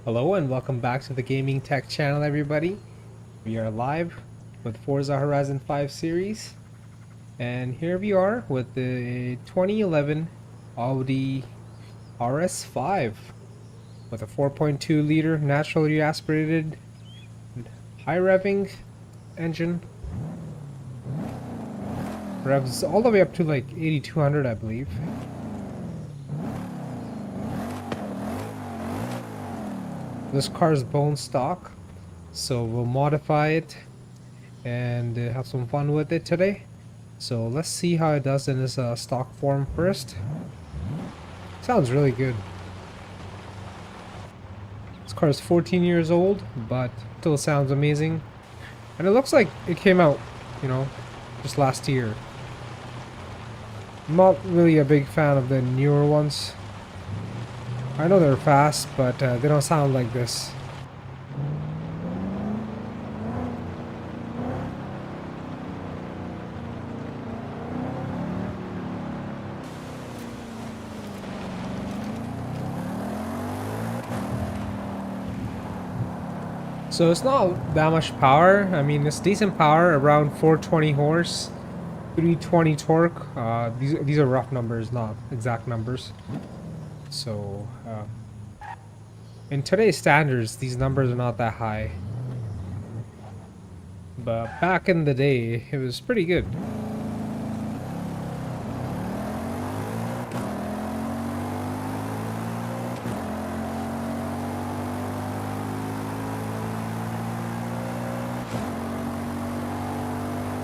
Hello and welcome back to the Gaming Tech channel, everybody. We are live with Forza Horizon 5 series, and here we are with the 2011 Audi RS5 with a 4.2 liter naturally aspirated high revving engine. Revs all the way up to like 8200, I believe. This car is bone stock, so we'll modify it and have some fun with it today. So let's see how it does in this stock form first. Sounds really good. This car is 14 years old, but still sounds amazing. And it looks like it came out, just last year. I'm not really a big fan of the newer ones. I know they're fast, but they don't sound like this. So it's not that much power. I mean, it's decent power, around 420 horse, 320 torque. These are rough numbers, not exact numbers. So, in today's standards, these numbers are not that high. But back in the day, it was pretty good.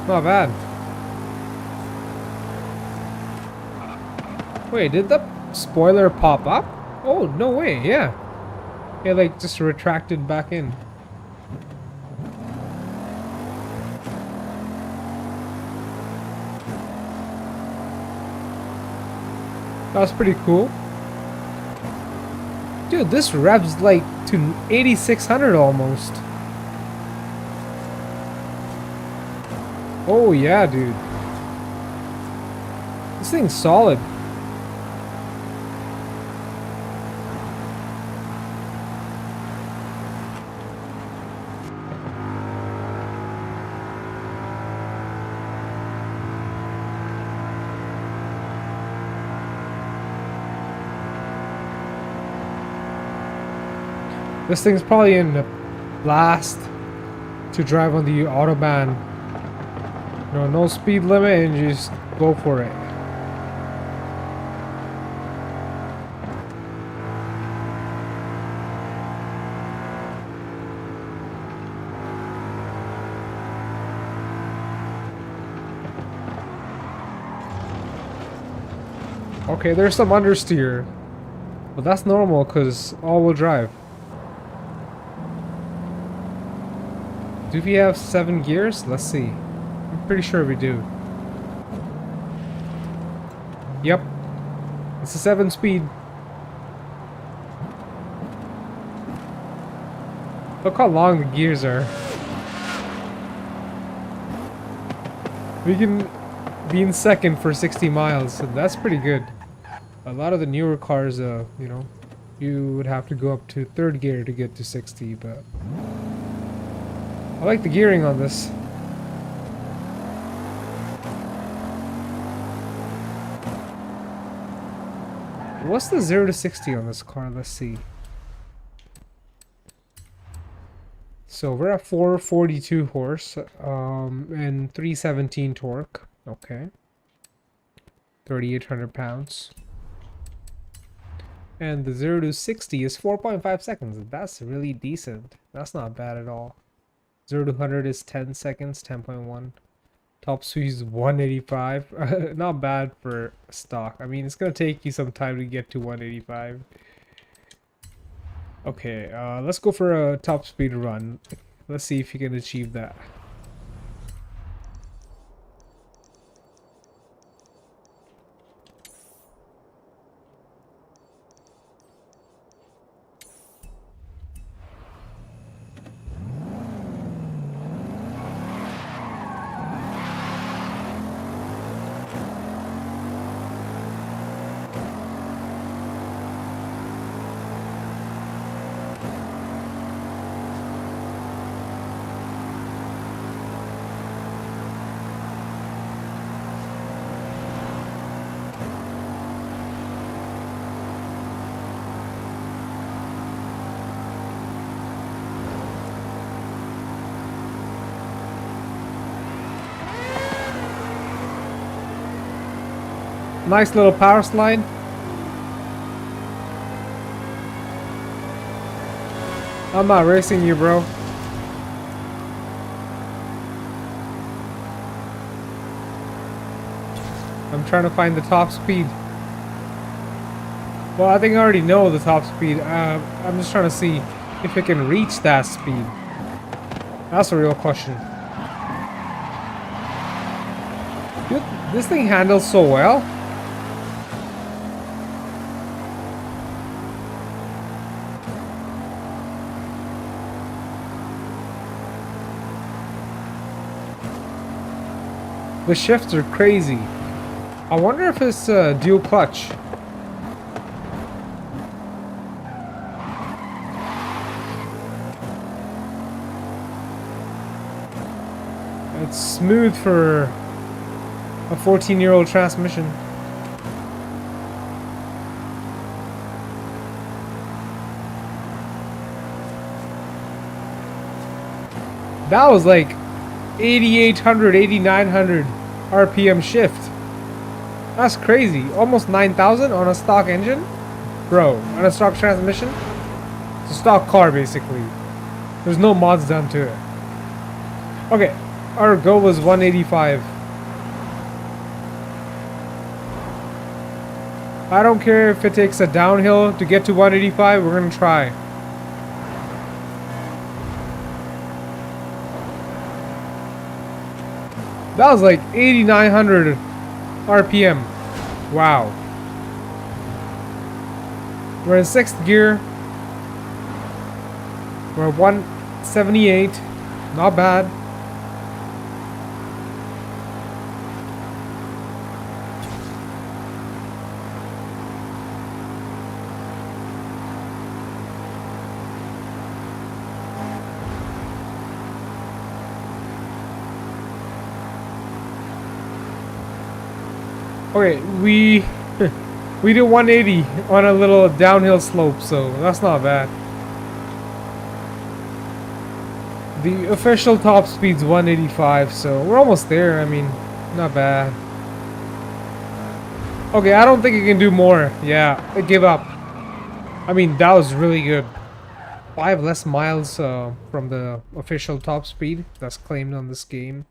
Not bad. Wait, did the spoiler pop up? Oh, no way, yeah. It like just retracted back in. That's pretty cool. Dude, this revs like to 8600 almost. Oh yeah, dude. This thing's solid. This thing's probably in the blast to drive on the autobahn. No speed limit, and you just go for it. Okay, there's some understeer, but that's normal because all-wheel drive. Do we have 7 gears? Let's see. I'm pretty sure we do. Yep. It's a 7-speed. Look how long the gears are. We can be in second for 60 miles, so that's pretty good. A lot of the newer cars, you would have to go up to 3rd gear to get to 60, but I like the gearing on this. What's the 0 to 60 on this car? Let's see. So we're at 442 horse and 317 torque. Okay. 3,800 pounds. And the 0 to 60 is 4.5 seconds. That's really decent. That's not bad at all. 0 to 100 is 10 seconds, 10.1. Top speed is 185. Not bad for stock. I mean, it's gonna take you some time to get to 185. Okay, let's go for a top speed run. Let's see if you can achieve that. Nice little power slide. I'm not racing you, bro. I'm trying to find the top speed. Well, I think I already know the top speed. I'm just trying to see if it can reach that speed. That's a real question. Dude, this thing handles so well. The shifts are crazy. I wonder if it's dual clutch. It's smooth for a 14-year-old transmission. That was like 8,800, 8,900 RPM shift. That's crazy. Almost 9,000 on a stock engine? Bro, on a stock transmission? It's a stock car, basically. There's no mods done to it. Okay, our goal was 185. I don't care if it takes a downhill to get to 185, we're gonna try. That was like 8,900 RPM. Wow. We're in 6th gear. We're at 178. Not bad. Okay, we did 180 on a little downhill slope, so that's not bad. The official top speed's 185, so we're almost there. I mean, not bad. Okay, I don't think it can do more. Yeah, I give up. I mean, that was really good. 5 less miles from the official top speed that's claimed on this game.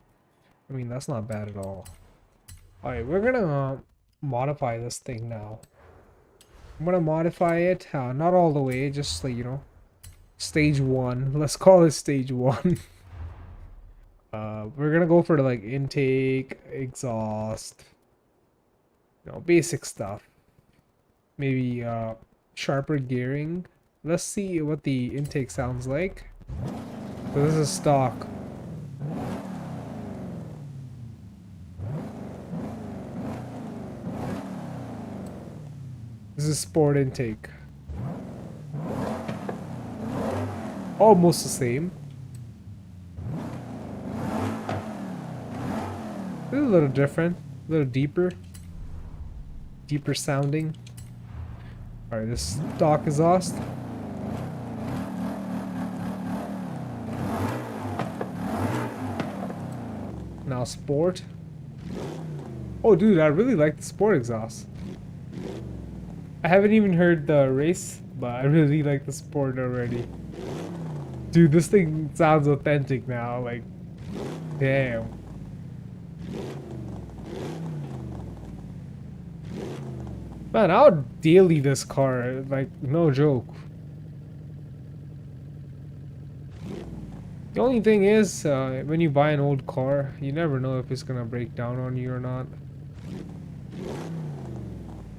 I mean, that's not bad at all. Alright, we're gonna modify this thing now. I'm gonna modify it, not all the way, just like, you know, stage 1. Let's call it stage 1. We're gonna go for like intake, exhaust, you know, basic stuff. Maybe sharper gearing. Let's see what the intake sounds like. So this is stock. This is sport intake. Almost the same. This is a little different, a little deeper. Deeper sounding. Alright, this stock exhaust. Now sport. Oh dude, I really like the sport exhaust. I haven't even heard the race, but I really like the sport already. Dude, this thing sounds authentic now, like, damn. Man, I would daily this car, like, no joke. The only thing is, when you buy an old car, you never know if it's gonna break down on you or not.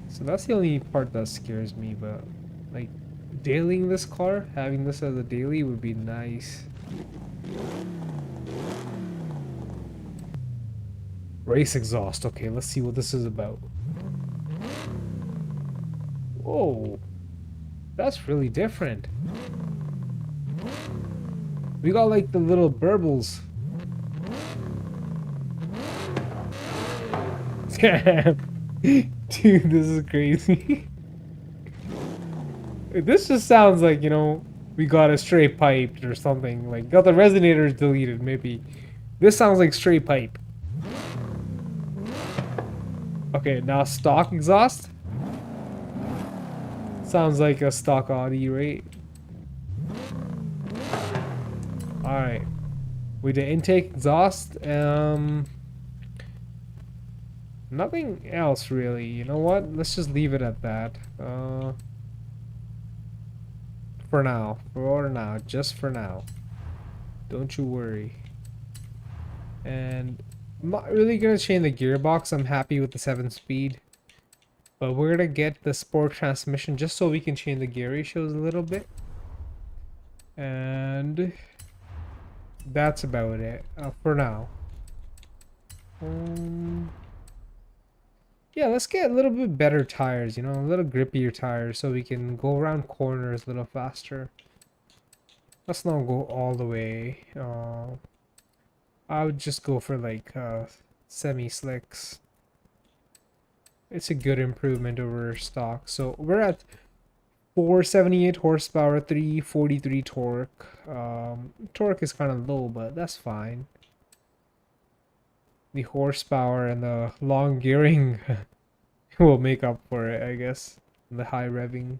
So that's the only part that scares me, but like dailying this car, having this as a daily would be nice. Race exhaust. Okay, let's see what this is about. Whoa, that's really different. We got like the little burbles. Damn. Dude, this is crazy. This just sounds like, you know, we got a straight pipe or something. Like, got the resonators deleted, maybe. This sounds like straight pipe. Okay, now stock exhaust. Sounds like a stock Audi, right? Alright. We did intake exhaust. Nothing else really. You know what? Let's just leave it at that. For now. For now. Just for now. Don't you worry. And I'm not really gonna change the gearbox. I'm happy with the 7-speed. But we're gonna get the sport transmission just so we can change the gear ratios a little bit. And that's about it for now. Yeah, let's get a little bit better tires, you know, a little grippier tires so we can go around corners a little faster. Let's not go all the way. I would just go for like semi-slicks. It's a good improvement over stock. So we're at 478 horsepower, 343 torque. Torque is kind of low, but that's fine. The horsepower and the long gearing will make up for it, I guess. The high revving.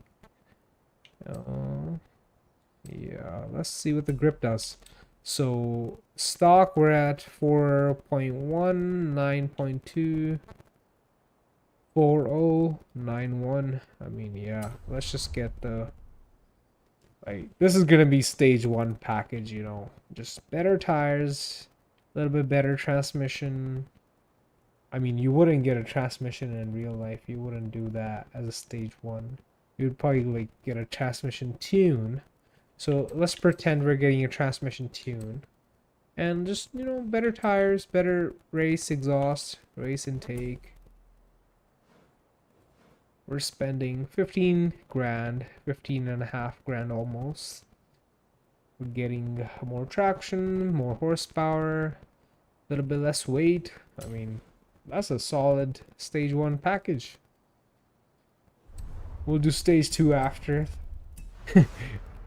Yeah, let's see what the grip does. So stock we're at 4.1, 9.2, 4091. I mean, yeah, let's just get the, like, this is gonna be stage 1 package, you know, just better tires, a little bit better transmission. I mean, you wouldn't get a transmission in real life. You wouldn't do that as a stage 1. You'd probably like get a transmission tune. So let's pretend we're getting a transmission tune. And just, you know, better tires, better race exhaust, race intake. We're spending 15 grand, 15.5 grand almost. We're getting more traction, more horsepower, a little bit less weight. I mean, that's a solid stage 1 package. We'll do stage 2 after.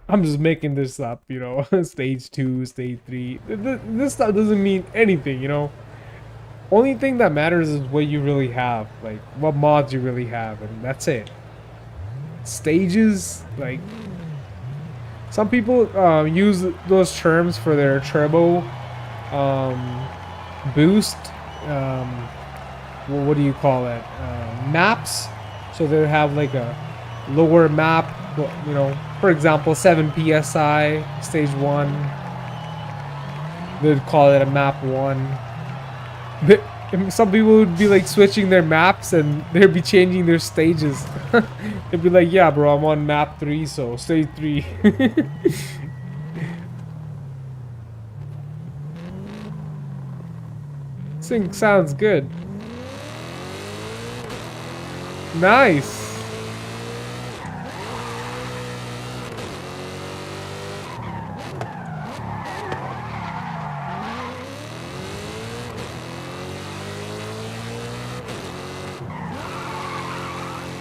I'm just making this up, you know. Stage 2, stage 3. This stuff doesn't mean anything, you know. Only thing that matters is what you really have, like what mods you really have, and that's it. Stages, like, some people use those terms for their turbo boost. What do you call it? Maps. So they have like a lower map, you know, for example 7 psi stage 1. They'd call it a map 1. Some people would be like switching their maps and they'd be changing their stages. They'd be like, yeah bro, I'm on map 3, so stage 3. This thing sounds good. Nice.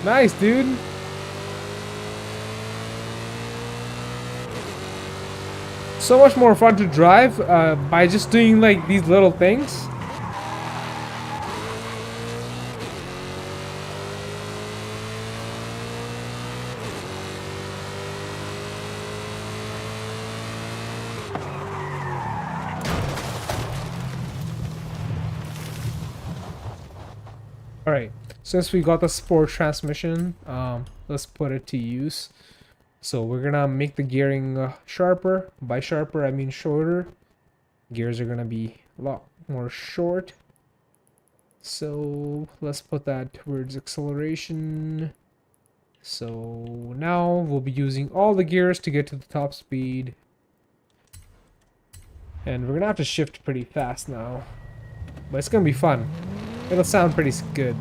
Nice, dude. So much more fun to drive by just doing like these little things. Alright, since we got the sport transmission, let's put it to use. So we're gonna make the gearing sharper. By sharper, I mean shorter. Gears are gonna be a lot more short. So let's put that towards acceleration. So now we'll be using all the gears to get to the top speed. And we're gonna have to shift pretty fast now. But it's gonna be fun. It'll sound pretty good.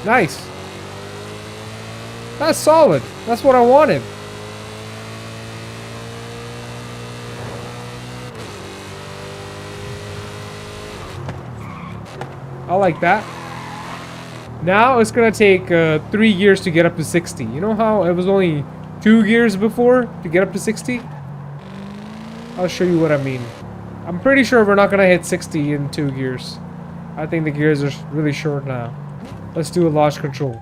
Nice. That's solid. That's what I wanted. I like that. Now it's gonna take 3 gears to get up to 60. You know how it was only 2 gears before to get up to 60? I'll show you what I mean. I'm pretty sure we're not gonna hit 60 in 2 gears. I think the gears are really short now. Let's do a launch control.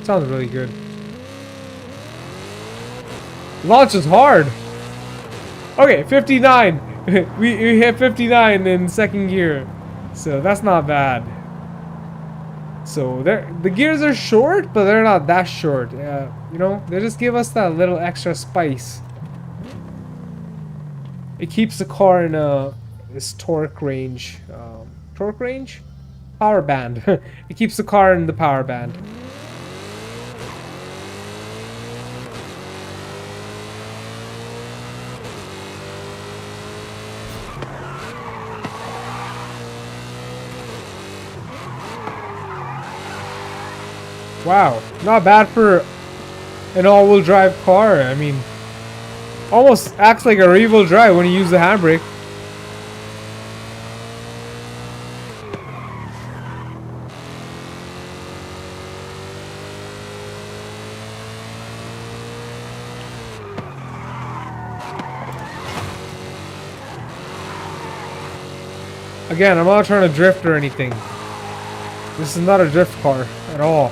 Sounds really good. Launch is hard. Okay, 59. we hit 59 in second gear, so that's not bad. So the gears are short, but they're not that short. You know, they just give us that little extra spice. It keeps the car in this torque range. Torque range? Power band. It keeps the car in the power band. Wow, not bad for an all-wheel drive car. I mean, almost acts like a rear-wheel drive when you use the handbrake. Again, I'm not trying to drift or anything. This is not a drift car at all.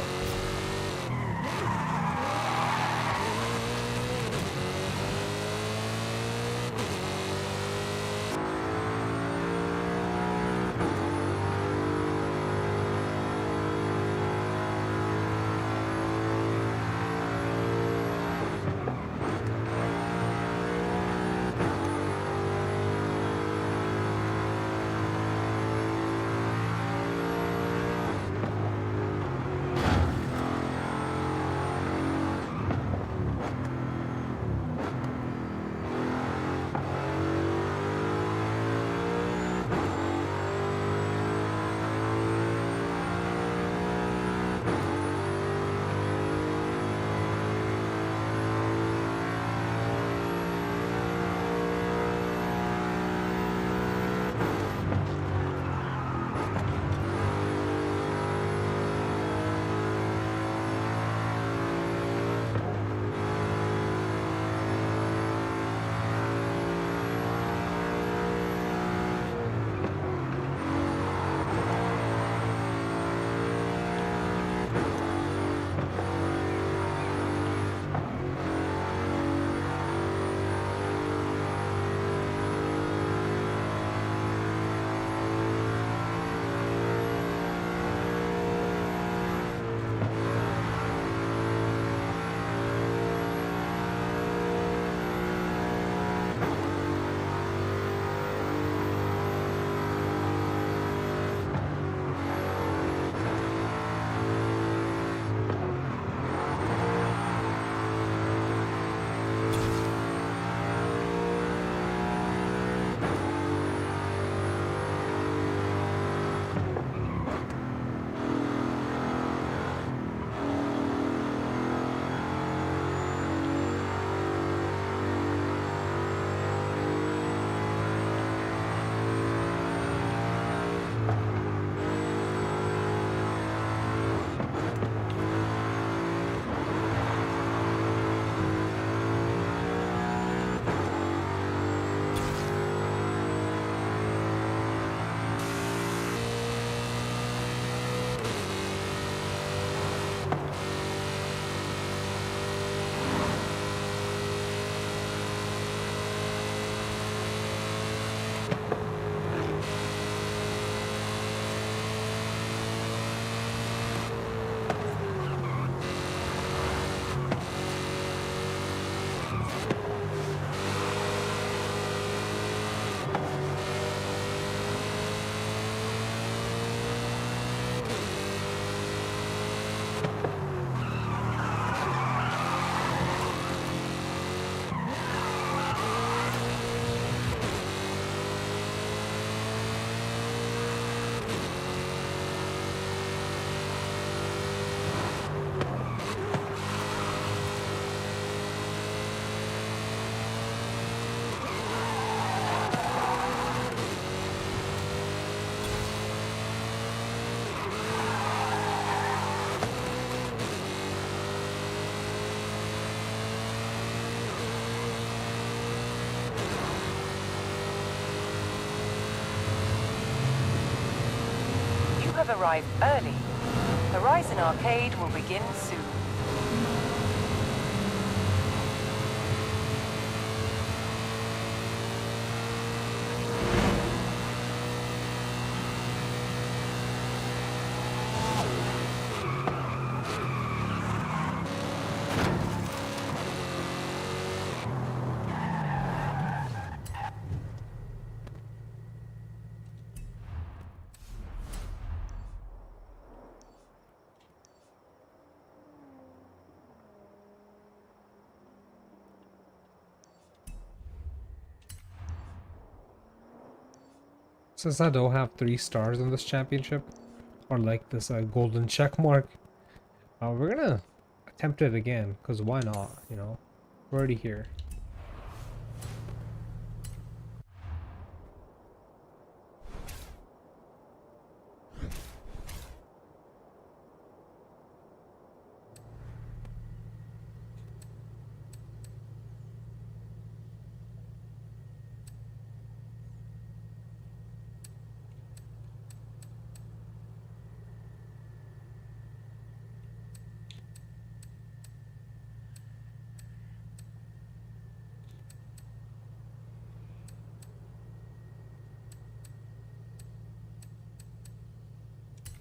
have arrived early. Horizon Arcade will begin soon. Since I don't have 3 stars in this championship, or like this golden check mark, we're gonna attempt it again, because why not, you know? We're already here.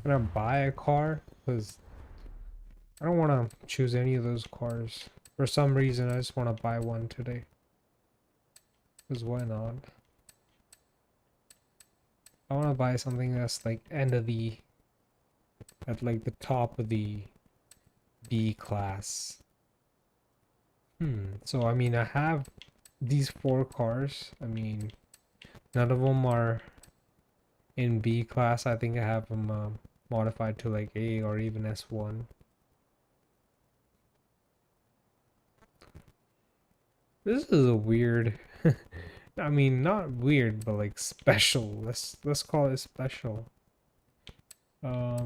I'm gonna buy a car, because I don't want to choose any of those cars. For some reason, I just want to buy one today. Because why not? I want to buy something that's like end of the... at like the top of the B class. So I mean, I have these 4 cars. I mean, none of them are in B class. I think I have them modified to like A or even S1. This is a weird... I mean, not weird, but like special. Let's call it special. A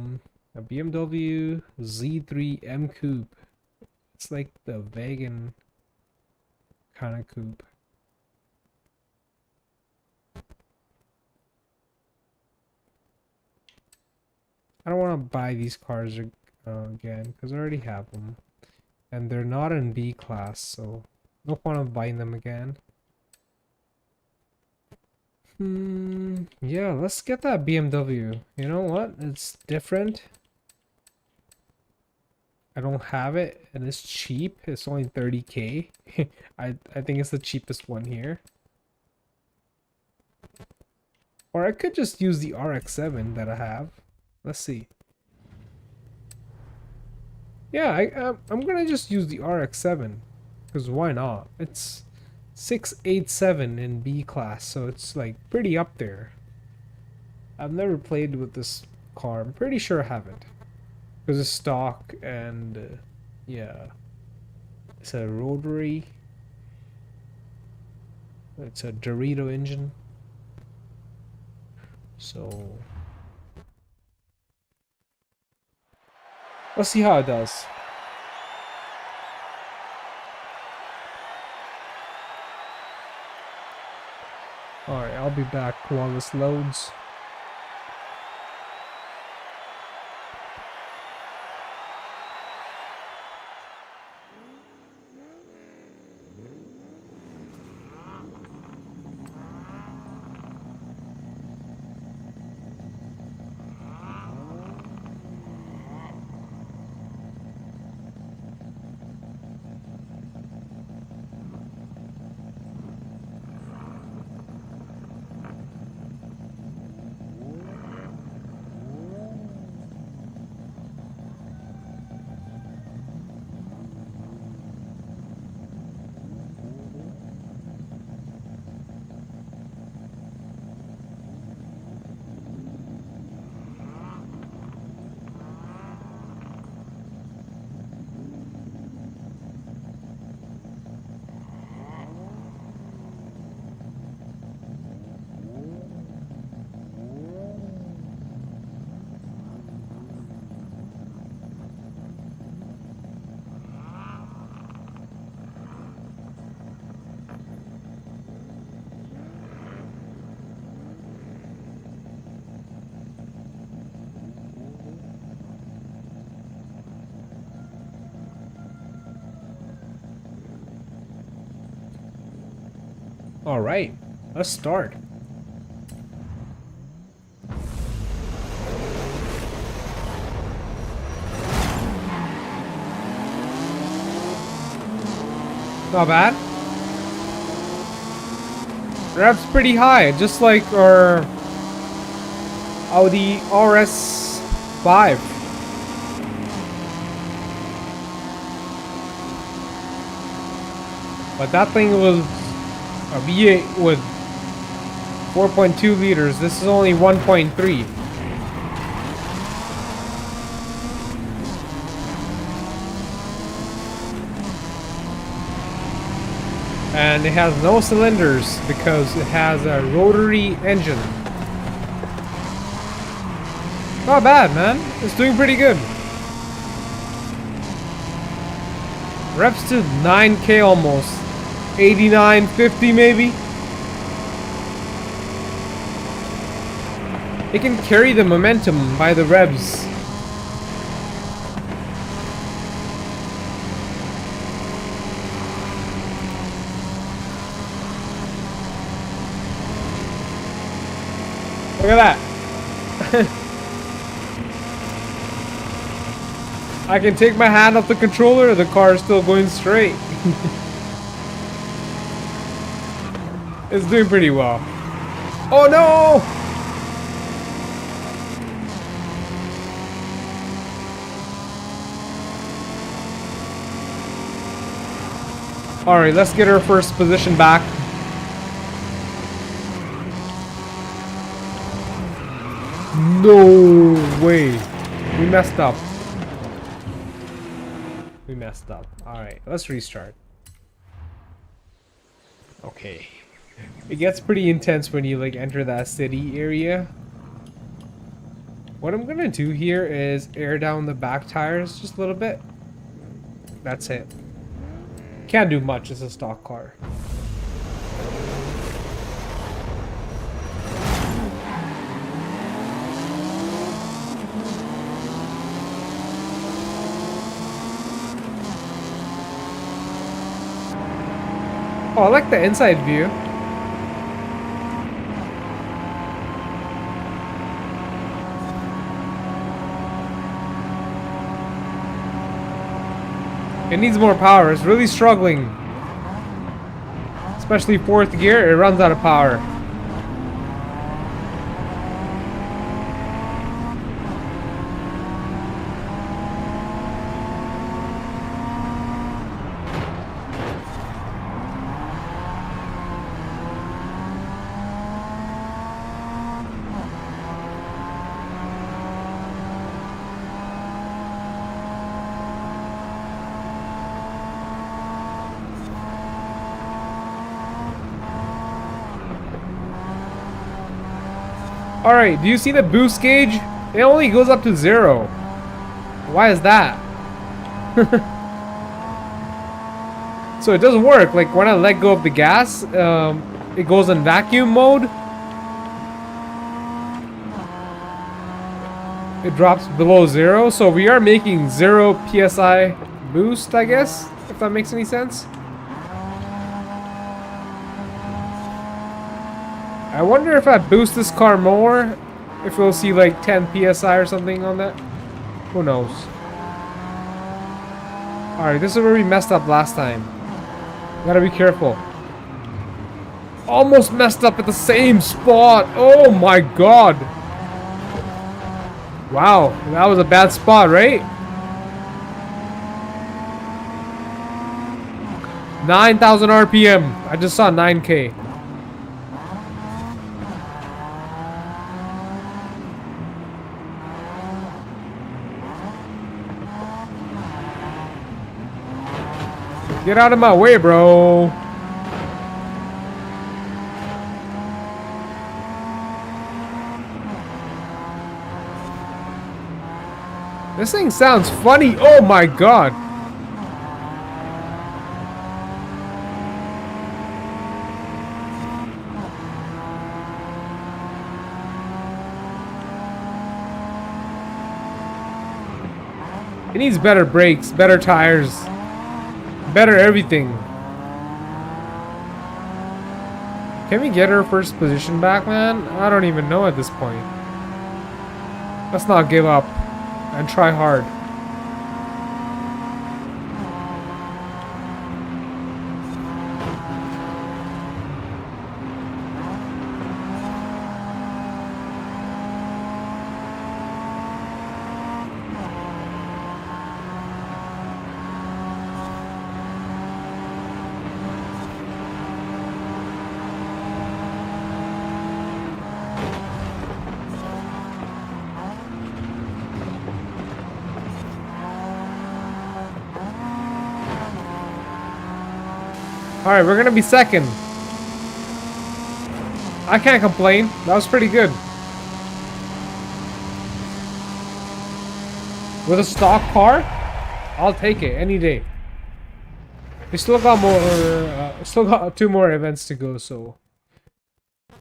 BMW Z3 M Coupe. It's like the vegan kind of coupe. I don't want to buy these cars again because I already have them, and they're not in B class, so no point of buying them again. Yeah, let's get that BMW. You know what? It's different. I don't have it, and it's cheap. It's only 30K. I think it's the cheapest one here. Or I could just use the RX-7 that I have. Let's see. Yeah, I'm gonna just use the RX-7, because why not? It's 687 in B class, so it's like pretty up there. I've never played with this car. I'm pretty sure I haven't, because it's stock, and yeah, it's a rotary. It's a Dorito engine. So let's see how it does. Alright, I'll be back while this loads. Alright, let's start. Not bad. Rev's pretty high, just like our Audi RS5. But that thing was a V8 with 4.2 liters. This is only 1.3. And it has no cylinders because it has a rotary engine. Not bad, man. It's doing pretty good. Reps to 9K almost. 89, 50 maybe. It can carry the momentum by the revs. Look at that. I can take my hand off the controller, the car is still going straight. It's doing pretty well. Oh no! Alright, let's get our first position back. No way. We messed up. We messed up. Alright, let's restart. Okay. It gets pretty intense when you like enter that city area. What I'm gonna do here is air down the back tires just a little bit. That's it. Can't do much, it's a stock car. Oh, I like the inside view. It needs more power. It's really struggling. Especially fourth gear, it runs out of power. Alright, do you see the boost gauge? It only goes up to 0. Why is that? So it doesn't work. Like when I let go of the gas, it goes in vacuum mode. It drops below 0. So we are making 0 PSI boost, I guess, if that makes any sense. I wonder if I boost this car more, if we'll see like 10 PSI or something on that. Who knows? Alright, this is where we messed up last time. Gotta be careful. Almost messed up at the same spot. Oh my god. Wow, that was a bad spot, right? 9,000 RPM. I just saw 9K. Get out of my way, bro. This thing sounds funny. Oh my god. It needs better brakes, better tires. Better everything. Can we get our first position back, man? I don't even know at this point. Let's not give up and try hard. Alright, we're gonna be second. I can't complain. That was pretty good. With a stock car, I'll take it any day. We still got more, still got 2 more events to go, so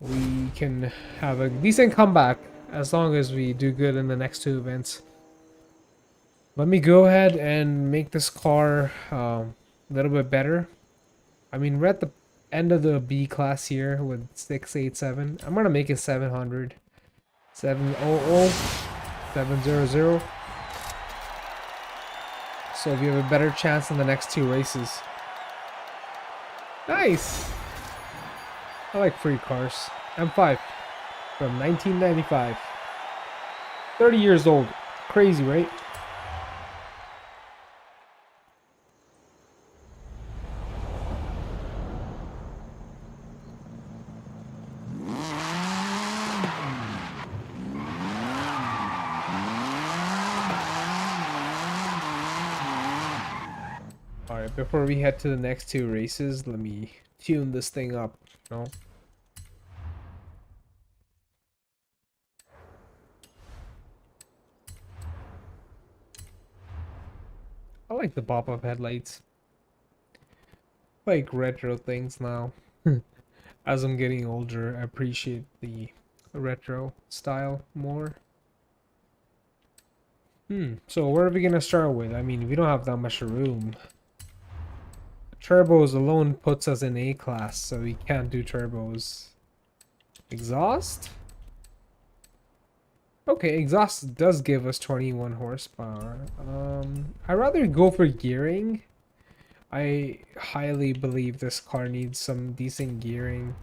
we can have a decent comeback as long as we do good in the next 2 events. Let me go ahead and make this car a little bit better. I mean, we're at the end of the B class here with 687. I'm gonna make it 700, 700, 700. So we have a better chance in the next 2 races. Nice. I like free cars. M5 from 1995. 30 years old. Crazy, right? Alright, before we head to the next 2 races, let me tune this thing up, you know? I like the pop-up headlights. I like retro things now. As I'm getting older, I appreciate the retro style more. So where are we gonna start with? I mean, we don't have that much room. Turbos alone puts us in A class, so we can't do turbos. Exhaust? Okay, exhaust does give us 21 horsepower. I'd rather go for gearing. I highly believe this car needs some decent gearing.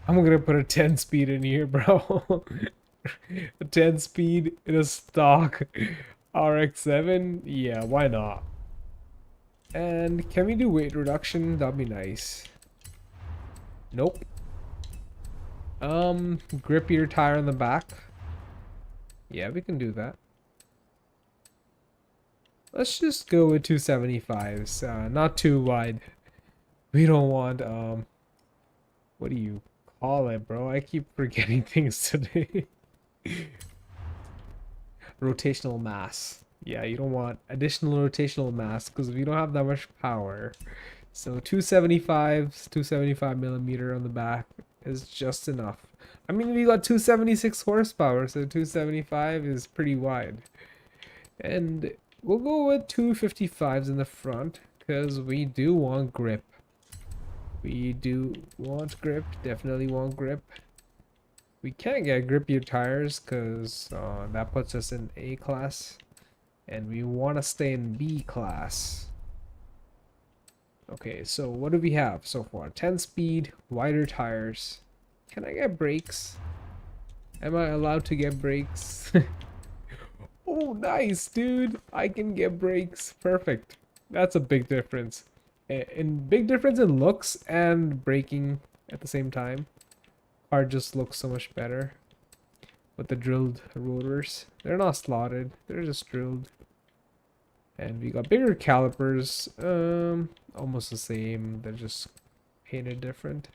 I'm gonna put a 10 speed in here, bro. A 10 speed in a stock RX-7? Yeah, why not? And can we do weight reduction? That'd be nice. Nope. Grippier tire in the back. Yeah, we can do that. Let's just go with 275s. Not too wide. We don't want, what do you call it, bro? I keep forgetting things today. Rotational mass. Yeah, you don't want additional rotational mass because we don't have that much power. So 275 millimeter on the back is just enough. I mean, we got 276 horsepower, so 275 is pretty wide. And we'll go with 255s in the front because we do want grip. We do want grip, definitely want grip. We can't get grippier tires because that puts us in A class. And we want to stay in B class. Okay, so what do we have so far? 10 speed, wider tires. Can I get brakes? Am I allowed to get brakes? Oh, nice, dude. I can get brakes. Perfect. That's a big difference. Big difference in looks and braking at the same time. Car just looks so much better with the drilled rotors. They're not slotted. They're just drilled. And we got bigger calipers, almost the same, they're just painted different.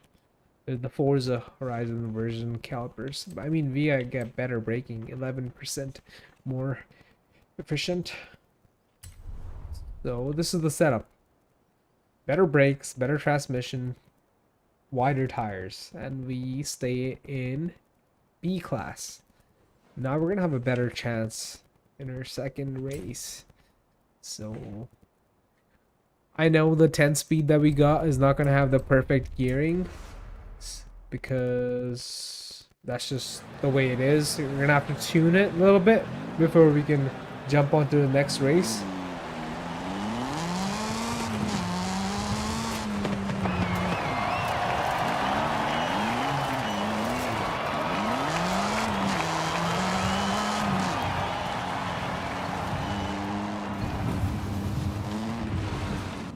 There's the Forza Horizon version calipers. I mean, we get better braking, 11% more efficient. So this is the setup. Better brakes, better transmission, wider tires, and we stay in B class. Now we're gonna have a better chance in our second race. So I know the 10 speed that we got is not going to have the perfect gearing. because that's just the way it is. We're gonna have to tune it a little bit before we can jump onto the next race.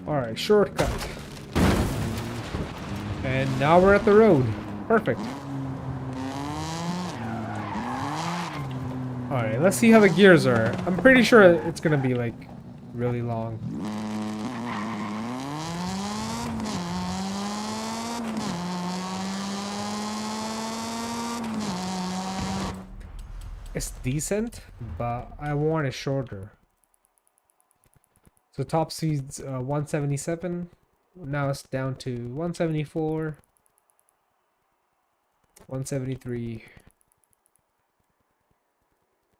Alright, shortcut. And now we're at the road. Perfect. Alright, let's see how the gears are. I'm pretty sure it's gonna be like really long. It's decent, but I want it shorter. So top speed's 177. Now it's down to 174, 173,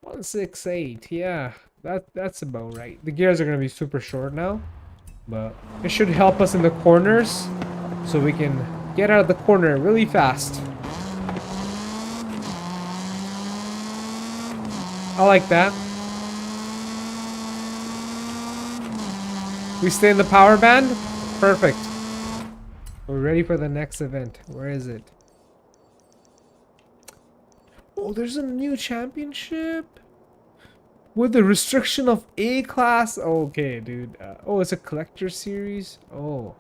168. Yeah, that's about right. The gears are gonna be super short now, but it should help us in the corners, so we can get out of the corner really fast. I like that. We stay in the power band? Perfect. We're ready for the next event. Where is it? Oh, there's a new championship? With the restriction of A class? Okay, dude. Oh, it's a collector series? Oh.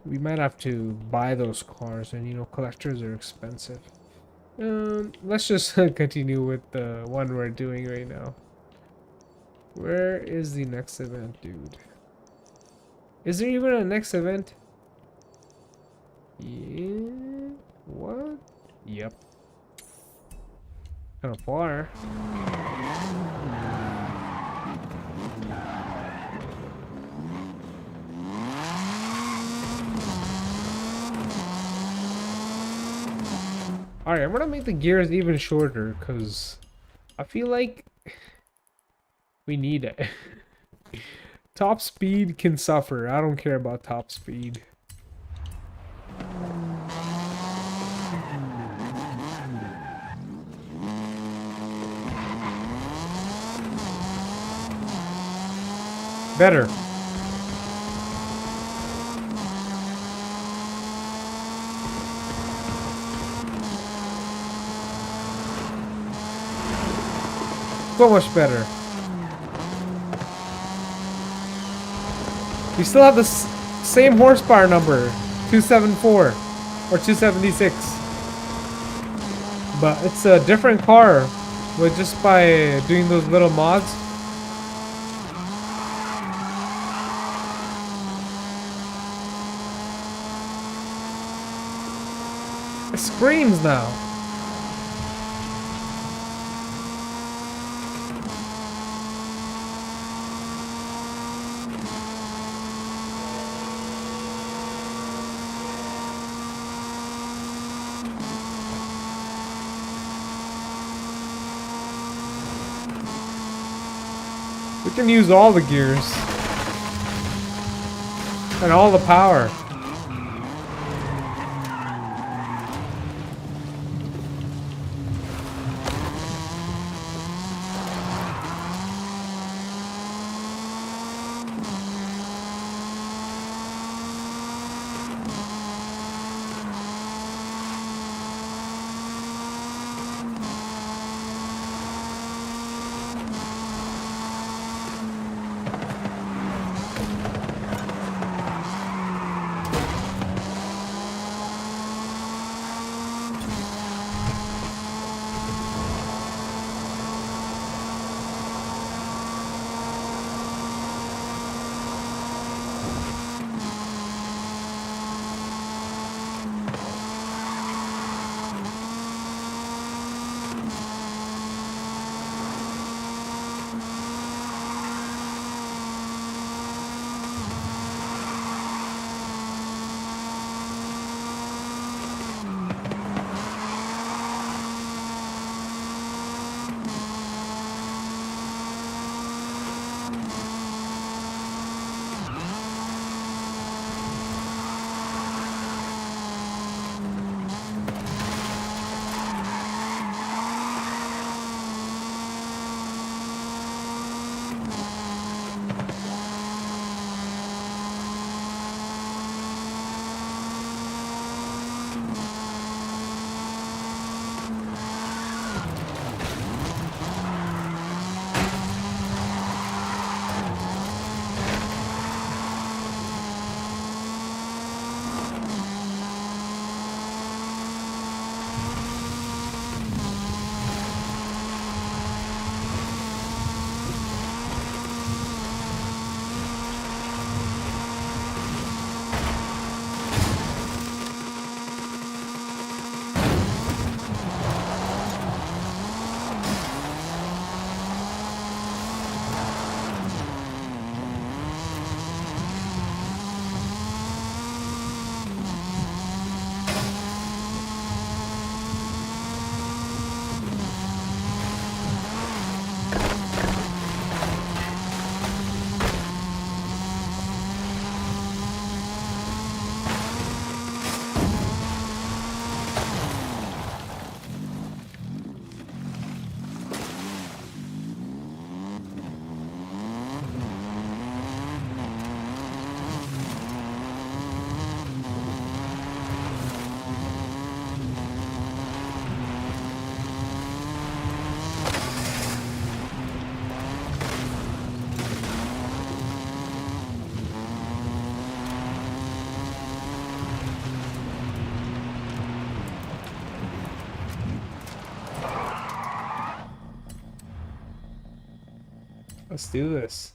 We might have to buy those cars, and you know, collectors are expensive. Let's just continue with the one we're doing right now. Where is the next event, dude? Is there even a next event? Yeah. What? Yep. Kind of far. Alright, I'm gonna make the gears even shorter because I feel like we need it. Top speed can suffer. I don't care about top speed. Better. So much better. We still have the same horsepower number, 274 or 276, but it's a different car with just by doing those little mods. It screams now. We can use all the gears and all the power. Let's do this.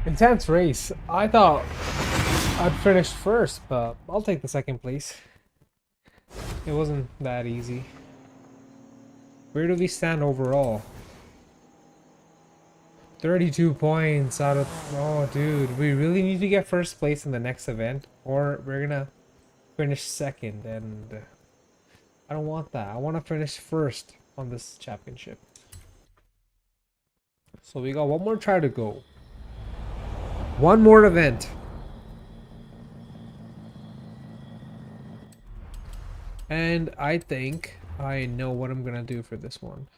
Intense race. I thought I'd finish first, but I'll take the second place. It wasn't that easy. Where do we stand overall? 32 points out of... Oh, dude. We really need to get first place in the next event, or we're gonna finish second, and I don't want that. I want to finish first on this championship. So we got one more try to go. One more event. And I think I know what I'm gonna do for this one.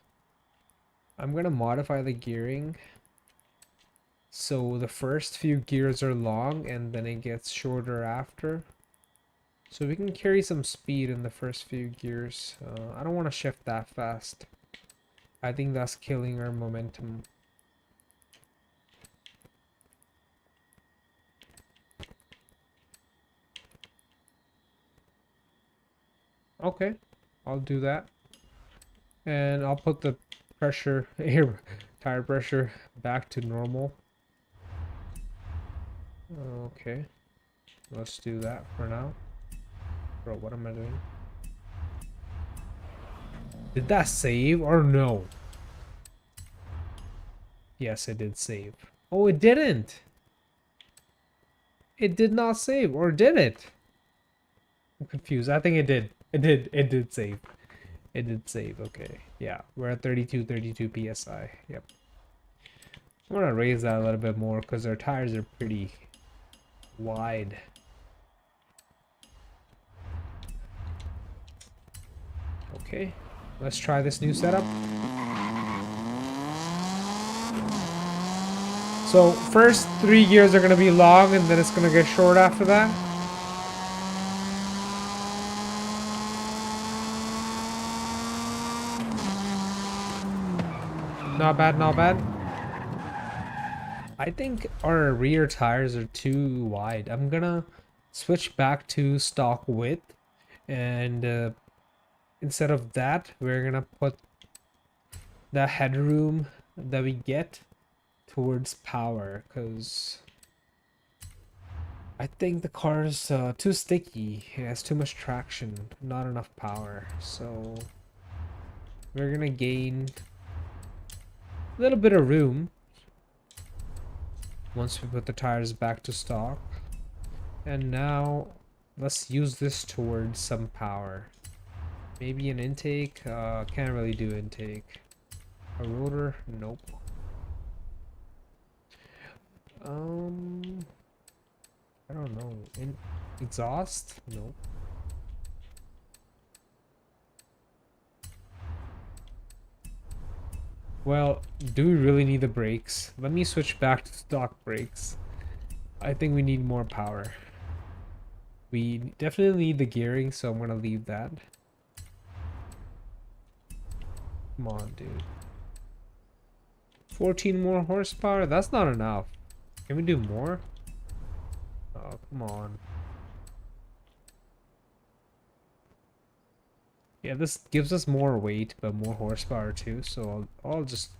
I'm gonna modify the gearing so the first few gears are long and then it gets shorter after. So we can carry some speed in the first few gears. I don't want to shift that fast. I think that's killing our momentum. Okay, I'll do that. And I'll put the pressure, air Tire pressure back to normal. Okay. Let's do that for now. Bro, what am I doing? Did that save or no? Yes, it did save. Oh, it didn't. It did not save, or did it? I'm confused. I think it did. It did. It did save. It did save. Okay. Yeah, we're at 32 PSI. Yep. I'm gonna raise that a little bit more because our tires are pretty wide. Okay. Let's try this new setup. So first 3 gears are gonna be long and then it's gonna get short after that. Not bad, not bad. I think our rear tires are too wide. I'm gonna switch back to stock width, and instead of that, we're gonna put the headroom that we get towards power, because I think the car is too sticky. It has too much traction, not enough power. So we're gonna gain a little bit of room once we put the tires back to stock. And now let's use this towards some power. Maybe an intake. Can't really do intake. A rotor? Nope. I don't know. Exhaust? Nope. Well, do we really need the brakes? Let me switch back to stock brakes. I think we need more power. We definitely need the gearing, so I'm gonna leave that. Come on, dude. 14 more horsepower? That's not enough. Can we do more? Oh, come on. Yeah, this gives us more weight, but more horsepower too. So I'll just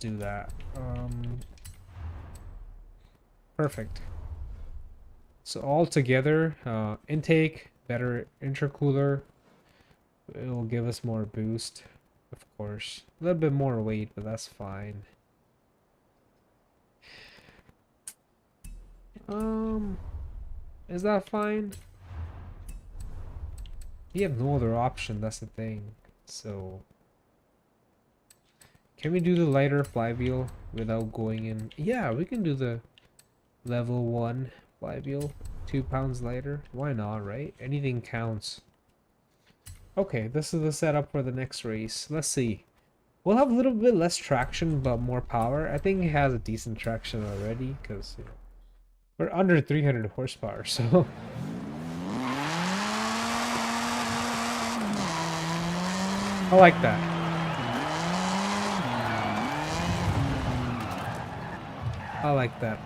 do that. Perfect. So all together, intake, better intercooler. It will give us more boost, of course. A little bit more weight, but that's fine. Is that fine? We have no other option, that's the thing. So can we do the lighter flywheel without going in? Yeah, we can do the level 1 flywheel, 2 pounds lighter. Why not, right? Anything counts. Okay, this is the setup for the next race. Let's see. We'll have a little bit less traction, but more power. I think it has a decent traction already, because you know, we're under 300 horsepower, so I like that. I like that.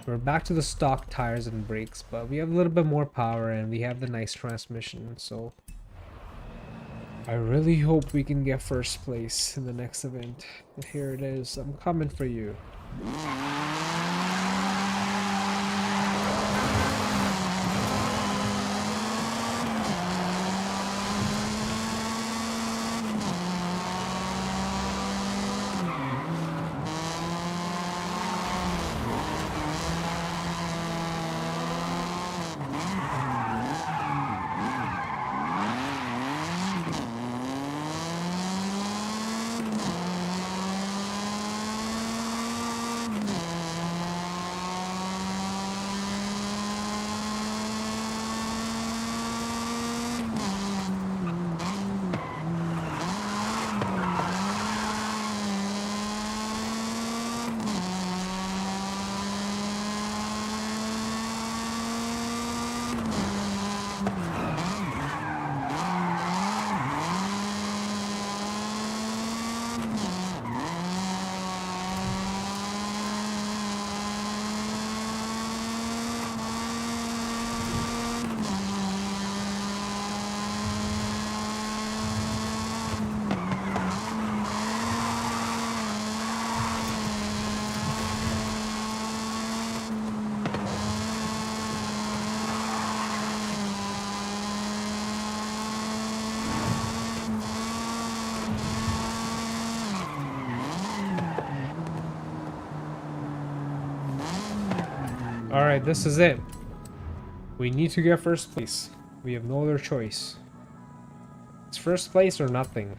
We're back to the stock tires and brakes, but we have a little bit more power and we have the nice transmission, so I really hope we can get first place in the next event. Here it is. I'm coming for you. Alright, this is it. We need to get first place. We have no other choice. It's first place or nothing.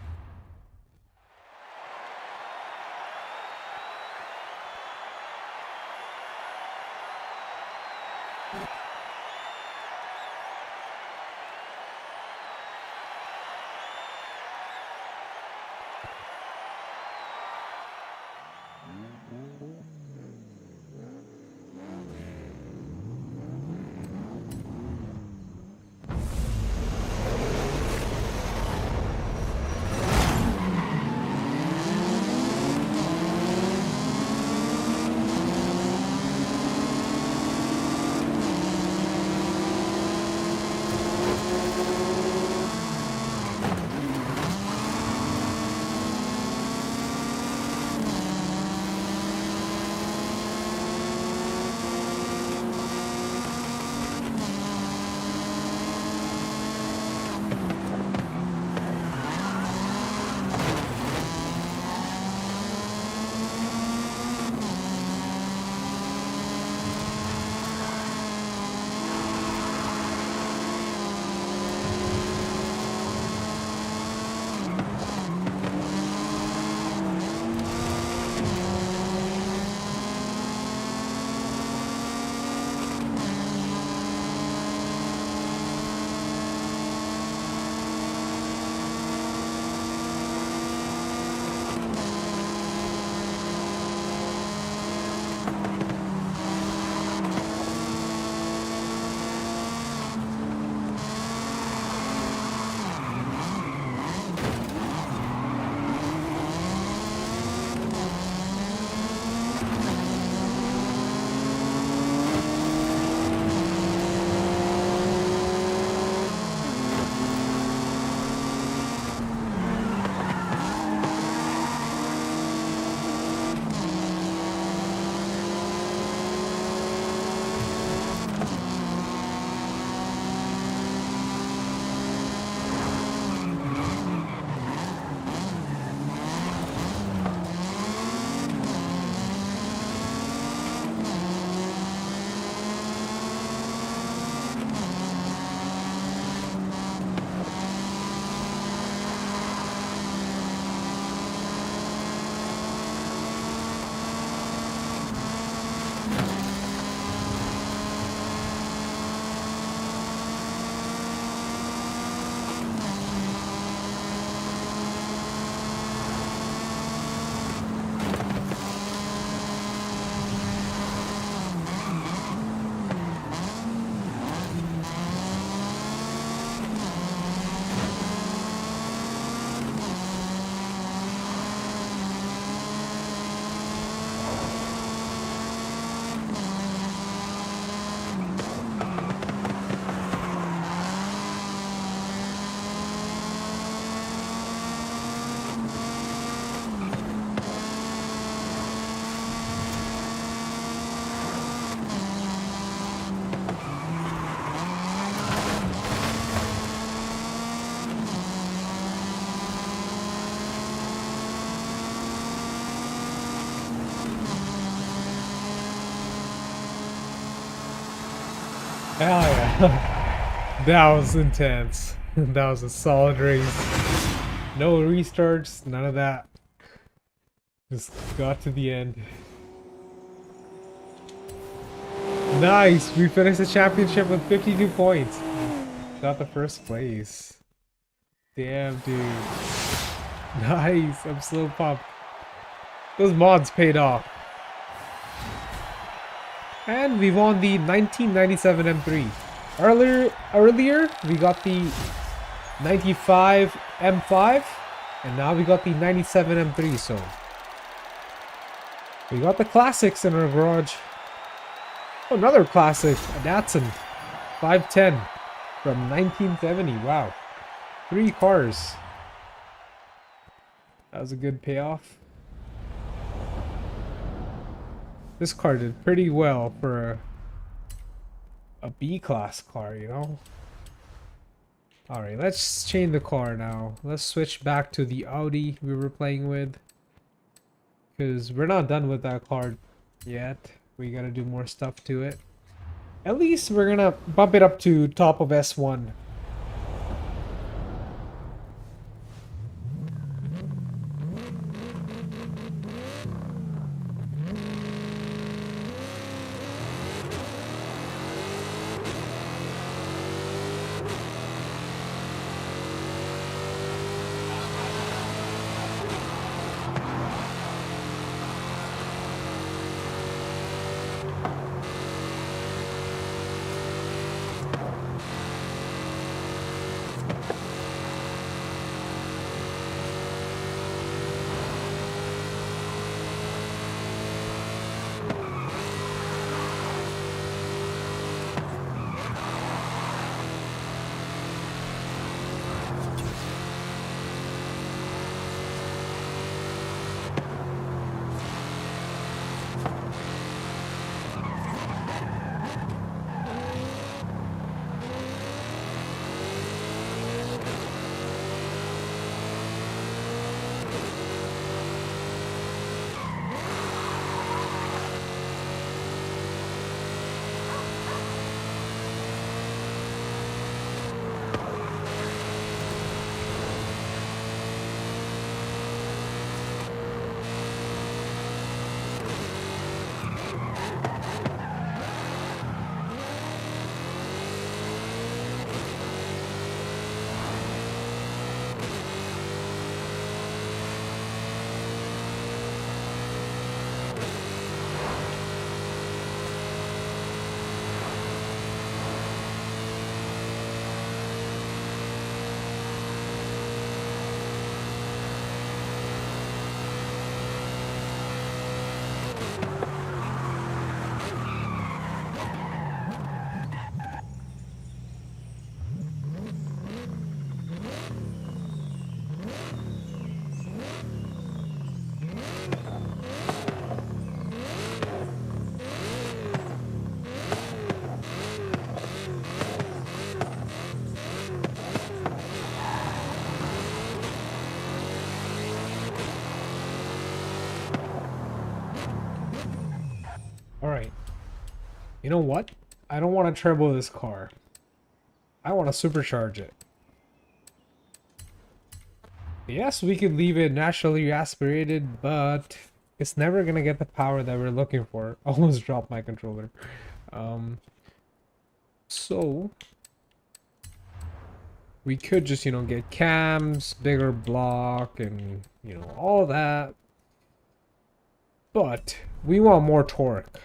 Hell yeah. That was intense. That was a solid race. No restarts, none of that. Just got to the end. Nice! We finished the championship with 52 points. Got the first place. Damn, dude. Nice! I'm so pumped. Those mods paid off. And we won the 1997 M3. Earlier, we got the 95 M5, and now we got the 97 M3, so we got the classics in our garage. Oh, another classic, a Datsun 510 from 1970. Wow. 3 cars. That was a good payoff. This car did pretty well for a B-class car, you know? Alright, let's change the car now. Let's switch back to the Audi we were playing with. Because we're not done with that car yet. We gotta do more stuff to it. At least we're gonna bump it up to top of S1. Alright. You know what? I don't want to turbo this car. I want to supercharge it. Yes, we could leave it naturally aspirated, but it's never going to get the power that we're looking for. Almost dropped my controller. So we could just, get cams, bigger block, and, all that. But we want more torque.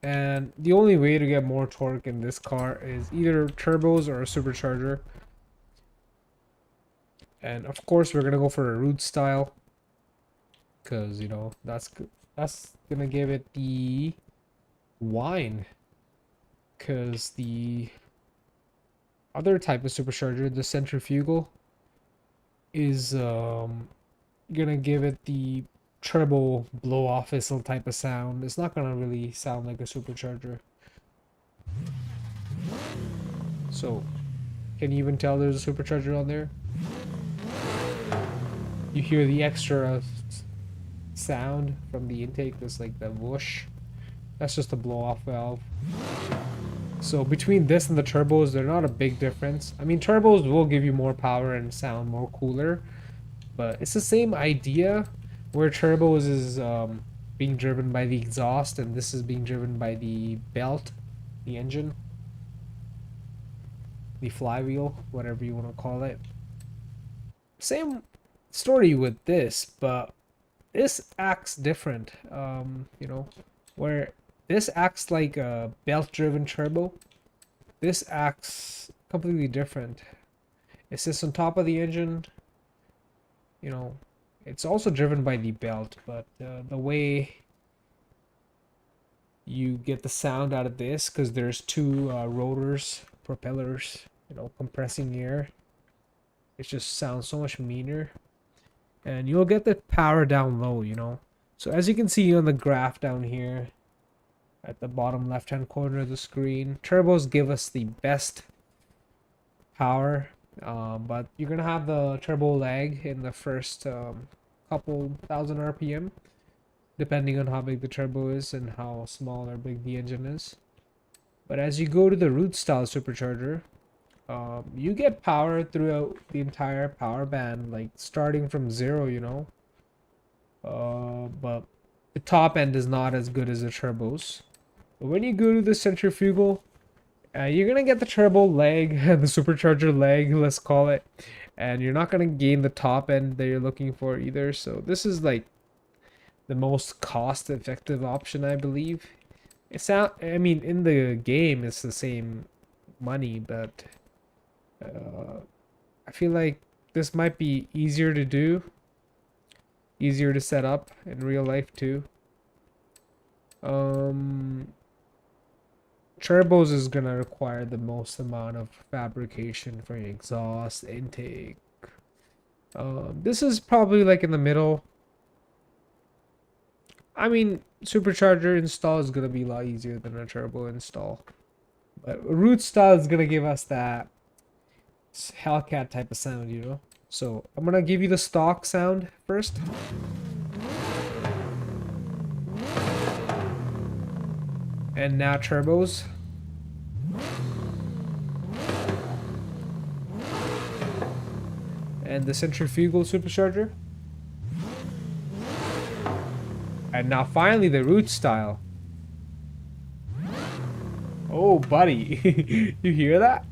And the only way to get more torque in this car is either turbos or a supercharger. And of course we're gonna go for a root style, because that's gonna give it the whine. Because the other type of supercharger, the centrifugal, is gonna give it the turbo blow off whistle type of sound. It's not gonna really sound like a supercharger. So can you even tell there's a supercharger on there? You hear the extra sound from the intake, that's like the whoosh. That's just a blow off valve. So between this and the turbos, they're not a big difference. I mean, turbos will give you more power and sound more cooler, but it's the same idea, where turbos is being driven by the exhaust and this is being driven by the belt, the engine, the flywheel, whatever you want to call it. Same story with this, but this acts different. Where this acts like a belt-driven turbo, this acts completely different. It sits on top of the engine. It's also driven by the belt, but the way you get the sound out of this, because there's two rotors, propellers, compressing air, it just sounds so much meaner. And you'll get the power down low, So as you can see on the graph down here, at the bottom left hand corner of the screen, turbos give us the best power, but you're gonna have the turbo lag in the first couple thousand RPM, depending on how big the turbo is and how small or big the engine is. But as you go to the root style supercharger, you get power throughout the entire power band, like starting from 0, you know. But the top end is not as good as the turbos. But when you go to the centrifugal, you're gonna get the turbo leg, the supercharger leg, let's call it, and you're not gonna gain the top end that you're looking for either. So this is like the most cost-effective option, I believe. I mean, in the game, it's the same money, but I feel like this might be easier to do, easier to set up in real life too. Turbos is gonna require the most amount of fabrication for your exhaust intake. This is probably like in the middle. I mean, supercharger install is gonna be a lot easier than a turbo install, but root style is gonna give us that Hellcat type of sound, you know. So I'm gonna give you the stock sound first. And now turbos. And the centrifugal supercharger. And now finally the root style. Oh, buddy. You hear that?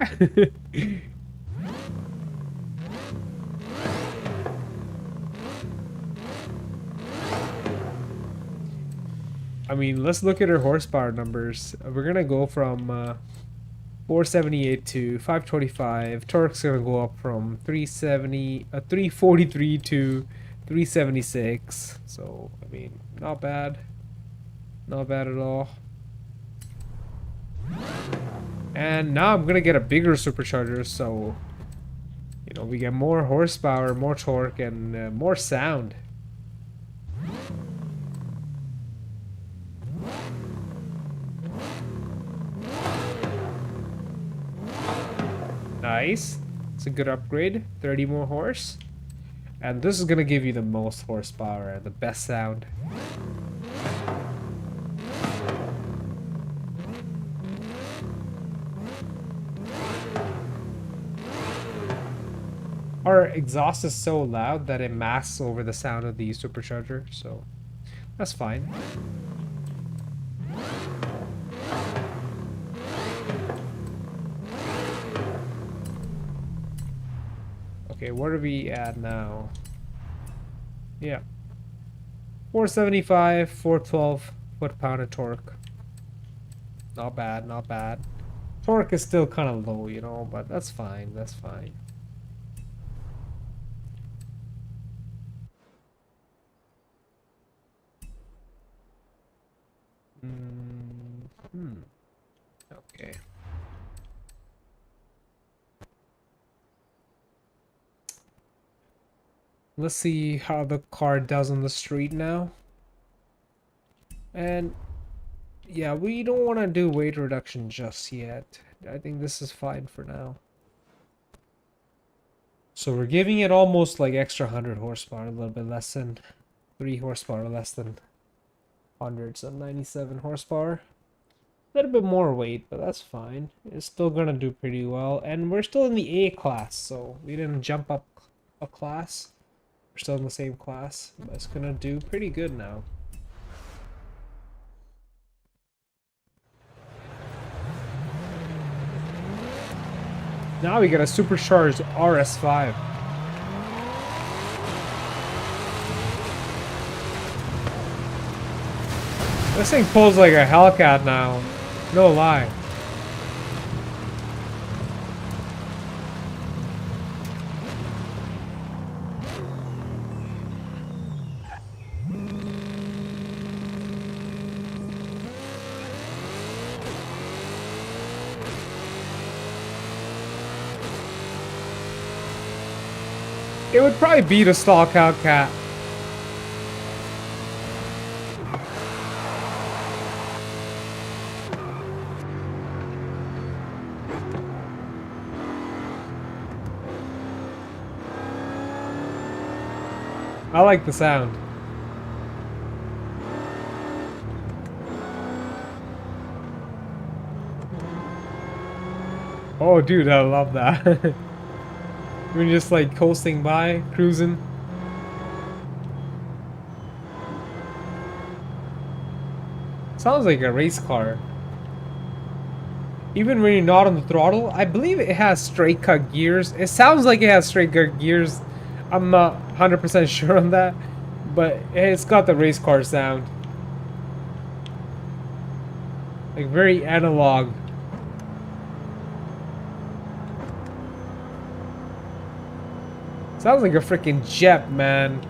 I mean, let's look at her horsepower numbers. We're gonna go from 478 to 525. Torque's gonna go up from 343 to 376. So, I mean, not bad. Not bad at all. And now I'm gonna get a bigger supercharger, so you know, we get more horsepower, more torque, and more sound. Nice. It's a good upgrade. 30 more horse. And this is gonna give you the most horsepower and the best sound. Our exhaust is so loud that it masks over the sound of the supercharger, so that's fine. Okay, where are we at now? Yeah. 475, 412 foot-pound of torque. Not bad, not bad. Torque is still kind of low, you know, but that's fine, that's fine. Okay. Let's see how the car does on the street now. And yeah, we don't want to do weight reduction just yet. I think this is fine for now. So we're giving it almost like extra 100 horsepower, a little bit less than 3 horsepower less than 100, so 97 horsepower. A little bit more weight, but that's fine. It's still gonna do pretty well. And we're still in the A class, so we didn't jump up a class. We're still in the same class, but it's gonna do pretty good now. Now we got a supercharged RS5. This thing pulls like a Hellcat now. No lie. It would probably beat a stock Hellcat. I like the sound. Oh, dude, I love that. We're just like coasting by, cruising. Sounds like a race car. Even when you're not on the throttle, I believe it has straight cut gears. It sounds like it has straight cut gears. I'm not 100% sure on that, but it's got the race car sound. Like very analog. Sounds like a freaking jet, man.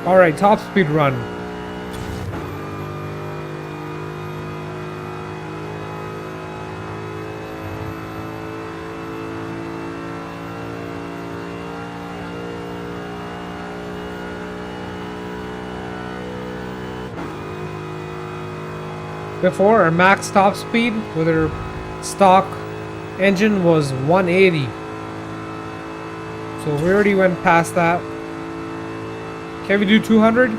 Alright, top speed run. Before, our max top speed with our stock engine was 180. So we already went past that. Can we do 200?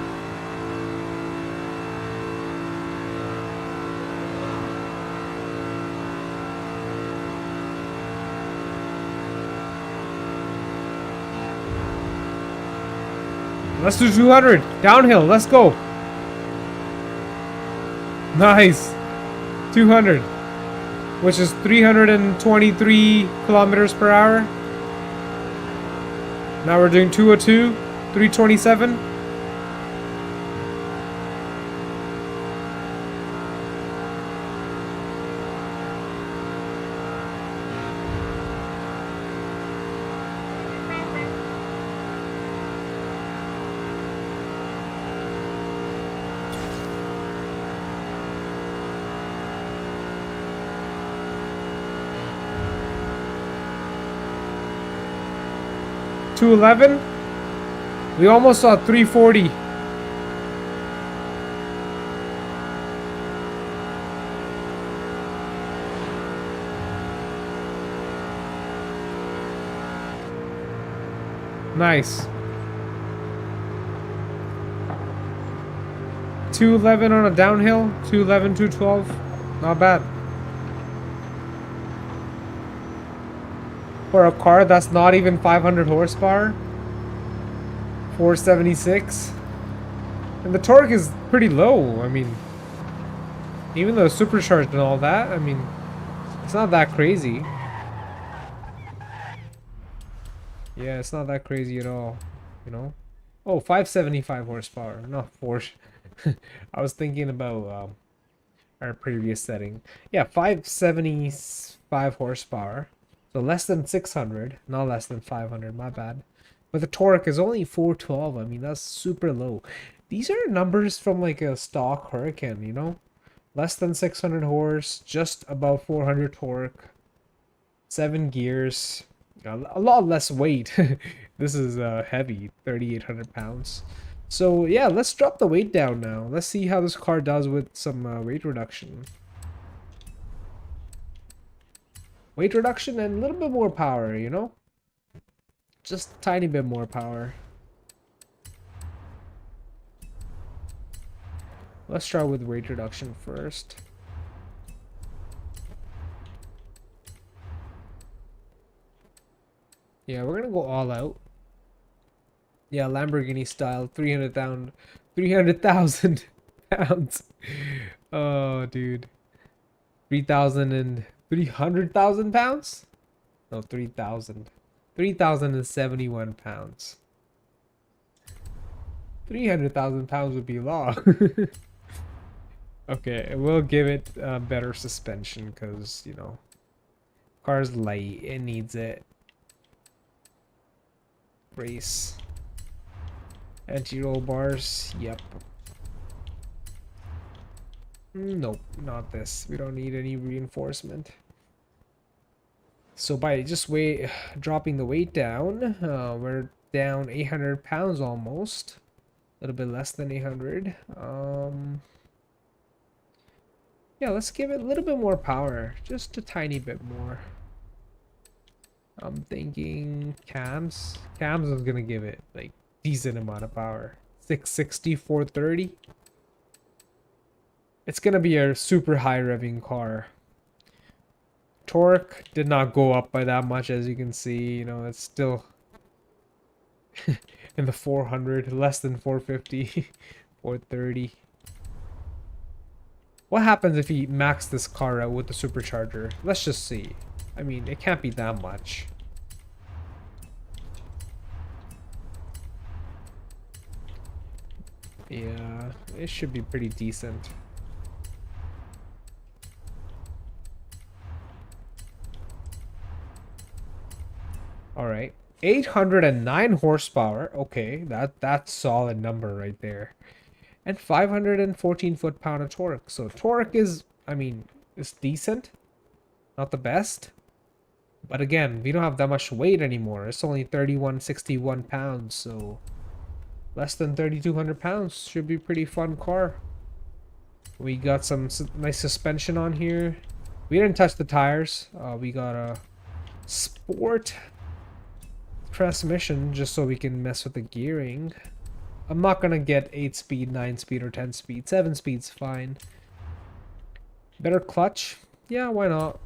Let's do 200. Downhill. Let's go. Nice. 200. Which is 323 kilometers per hour. Now we're doing 202. 327. $211. We almost saw 340. Nice. 211 on a downhill. 211, 212. Not bad. For a car that's not even 500 horsepower. 476. And the torque is pretty low. I mean, even though it's supercharged and all that, I mean, it's not that crazy. Yeah, it's not that crazy at all, you know? Oh, 575 horsepower, not 4. I was thinking about our previous setting. Yeah, 575 horsepower. So less than 600, not less than 500, my bad. But the torque is only 412. I mean, that's super low. These are numbers from like a stock Hurricane, you know? Less than 600 horse, just above 400 torque. 7 gears. A lot less weight. This is heavy, 3,800 pounds. So yeah, let's drop the weight down now. Let's see how this car does with some weight reduction. Weight reduction and a little bit more power, you know? Just a tiny bit more power. Let's try with weight reduction first. Yeah, we're gonna go all out. Yeah, Lamborghini style, 300,000 pounds. Oh, dude. 300,000 pounds? No, 3,000. 3,071 pounds. 300,000 pounds would be long. Okay, we'll give it better suspension because, you know, car's light. It needs it. Brace. Anti-roll bars. Yep. Nope, not this. We don't need any reinforcement. So by just dropping the weight down, we're down 800 pounds almost. A little bit less than 800. Yeah, let's give it a little bit more power. Just a tiny bit more. I'm thinking cams. Cams is gonna give it like decent amount of power. 660, 430. It's gonna be a super high revving car. Torque did not go up by that much, as you can see. You know, it's still in the 400, less than 450, 430. What happens if you max this car out with the supercharger? Let's just see. I mean, it can't be that much. Yeah, it should be pretty decent. All right, 809 horsepower. Okay, that's solid number right there. And 514 foot-pound of torque. So torque is, I mean, it's decent. Not the best. But again, we don't have that much weight anymore. It's only 3,161 pounds, so less than 3,200 pounds. Should be a pretty fun car. We got some nice suspension on here. We didn't touch the tires. We got a sport transmission just so we can mess with the gearing. I'm not gonna get 8-speed, 9-speed, or 10-speed. 7-speed's fine. Better clutch? Yeah, why not?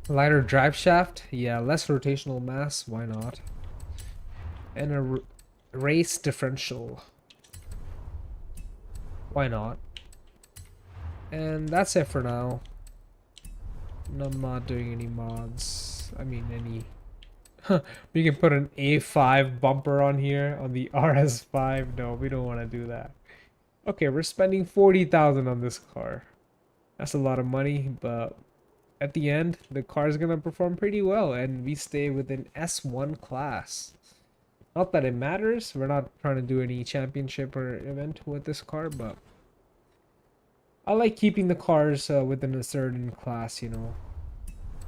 Lighter drive shaft? Yeah, less rotational mass? Why not? And Race differential. Why not? And that's it for now. And I'm not doing any mods. I mean, any... We can put an A5 bumper on here on the RS5. No, we don't want to do that. Okay, we're spending 40,000 on this car. That's a lot of money, but at the end, the car is gonna perform pretty well, and we stay within S1 class. Not that it matters. We're not trying to do any championship or event with this car, but I like keeping the cars within a certain class, you know.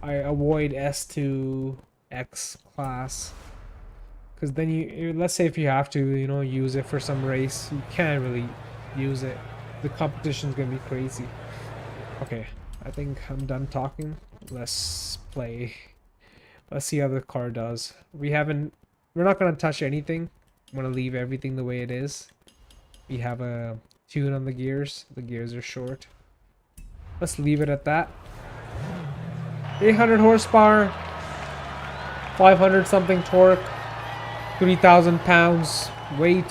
I avoid S2 X class, because then let's say if you have to, you know, use it for some race, you can't really use it. The competition's gonna be crazy. Okay, I think I'm done talking. Let's play. Let's see how the car does. We're not gonna touch anything. I'm gonna leave everything the way it is. We have a tune on the gears. The gears are short. Let's leave it at that. 800 horsepower, 500 something torque, 3,000 pounds weight.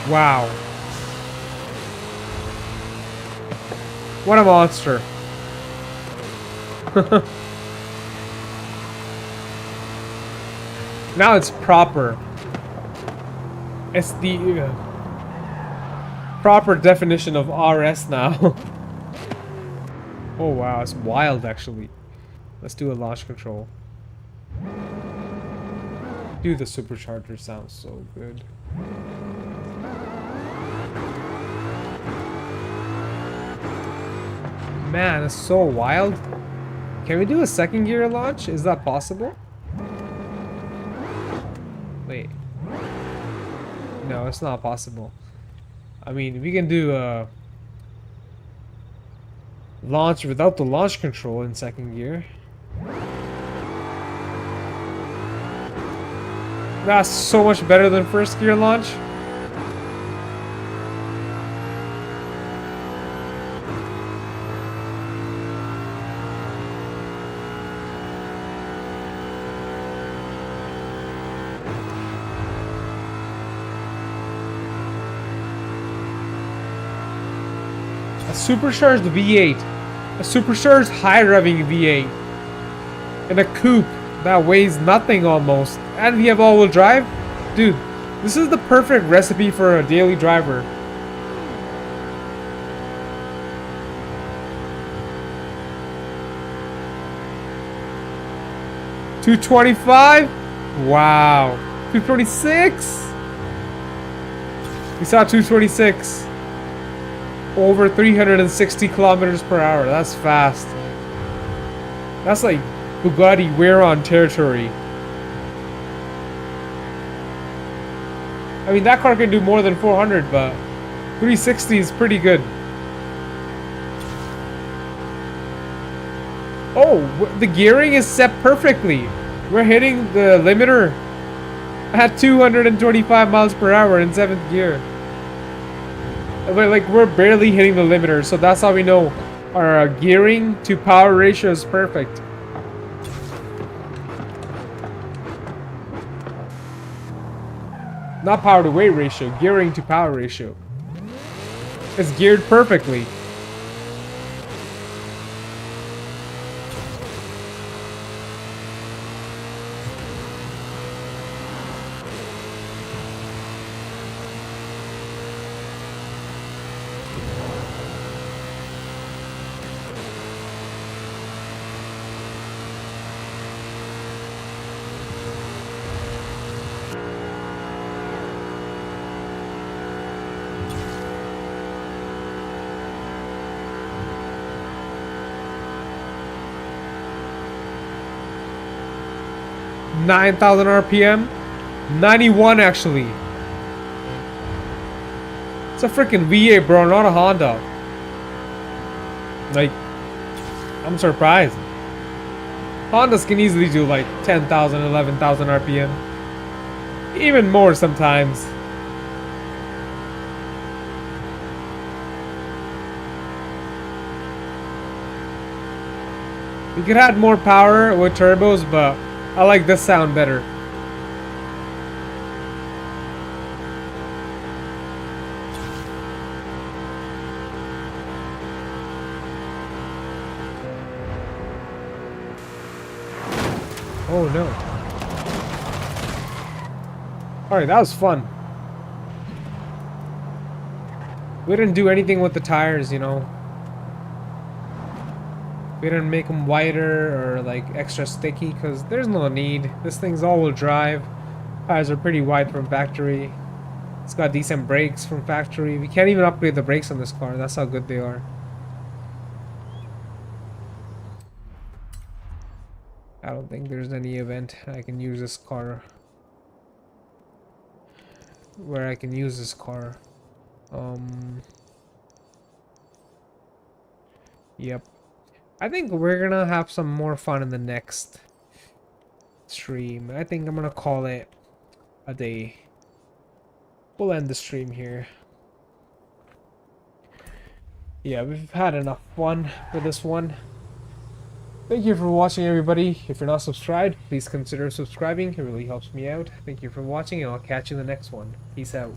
Wow. What a monster. Now it's proper. It's the proper definition of RS now. Oh wow, it's wild actually. Let's do a launch control. Dude, the supercharger sounds so good. Man, it's so wild. Can we do a second gear launch? Is that possible? Wait. No, it's not possible. I mean, we can do a launch without the launch control in second gear. That's so much better than first gear launch. Supercharged V8, a supercharged high revving V8, in a coupe that weighs nothing almost, and we have all-wheel drive. Dude, this is the perfect recipe for a daily driver. $225. Wow. 226. We saw 226. Over 360 kilometers per hour. That's fast. That's like Bugatti Veyron territory. I mean, that car can do more than 400, but 360 is pretty good. Oh, the gearing is set perfectly. We're hitting the limiter at 225 miles per hour in 7th gear. Like, we're barely hitting the limiter, so that's how we know our gearing to power ratio is perfect. Not power to weight ratio, gearing to power ratio. It's geared perfectly. $9,000 RPM, 91 actually. It's a freaking V8, bro, not a Honda. Like, I'm surprised. Hondas can easily do like 10,000, 11,000 RPM, even more sometimes. You could add more power with turbos, but I like this sound better. Oh no. Alright, that was fun. We didn't do anything with the tires, you know. We didn't make them wider or like extra sticky because there's no need. This thing's all-wheel drive. Tires are pretty wide from factory. It's got decent brakes from factory. We can't even upgrade the brakes on this car. That's how good they are. I don't think there's any event I can use this car. Where I can use this car. Yep. I think we're gonna have some more fun in the next stream. I think I'm gonna call it a day. We'll end the stream here. Yeah, we've had enough fun with this one. Thank you for watching, everybody. If you're not subscribed, please consider subscribing. It really helps me out. Thank you for watching, and I'll catch you in the next one. Peace out.